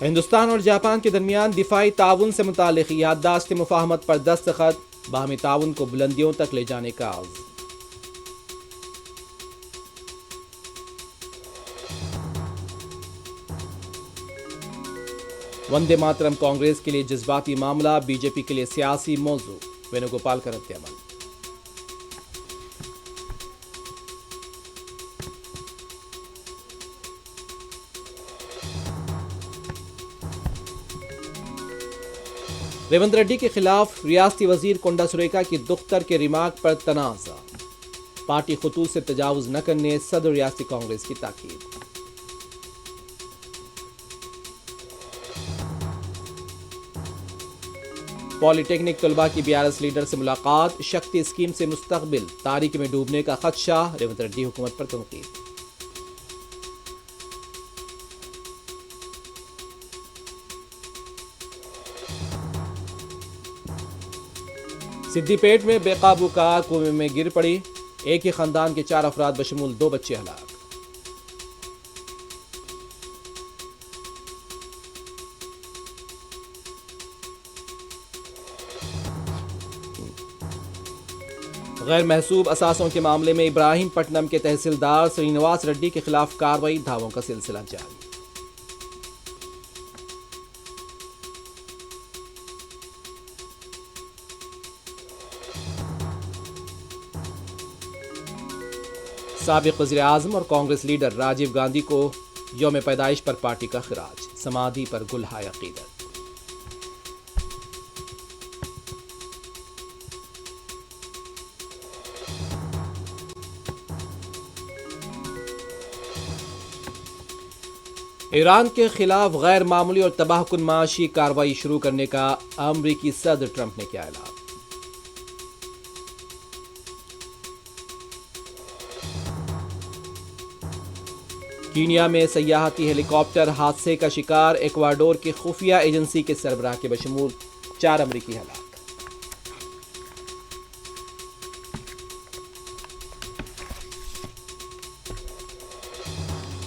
ہندوستان اور جاپان کے درمیان دفاعی تعاون سے متعلق یادداشت مفاہمت پر دستخط، باہمی تعاون کو بلندیوں تک لے جانے کا عزم۔ وندے ماترم کانگریس کے لیے جذباتی معاملہ، بی جے پی کے لیے سیاسی موضوع، وینو گوپال کا رد عمل۔ ریونت ریڈی کے خلاف ریاستی وزیر کنڈا سریکھا کی دختر کے ریمارک پر تنازع، پارٹی خطوط سے تجاوز نہ کرنے صدر ریاستی کانگریس کی تاکید۔ پالی ٹیکنک طلباء کی BRS لیڈر سے ملاقات، شکتی اسکیم سے مستقبل تاریکی میں ڈوبنے کا خدشہ، ریونت ریڈی حکومت پر تنقید۔ سدی پیٹ میں بے قابو کار کنویں میں گر پڑی، ایک ہی خاندان کے 4 افراد بشمول 2 بچے ہلاک۔ غیر محسوب اثاثوں کے معاملے میں ابراہیم پٹنم کے تحصیلدار سرینواس ریڈی کے خلاف کارروائی، دھاووں کا سلسلہ جاری۔ سابق وزیر اعظم اور کانگریس لیڈر راجیو گاندھی کو یوم پیدائش پر پارٹی کا خراج، سمادھی پر گلہائے عقیدت۔ ایران کے خلاف غیر معمولی اور تباہ کن معاشی کارروائی شروع کرنے کا امریکی صدر ٹرمپ نے کیا اعلان۔ کینیا میں سیاحتی ہیلی کاپٹر حادثے کا شکار، ایکواڈور کی خفیہ ایجنسی کے سربراہ کے بشمول 4 امریکی ہلاک۔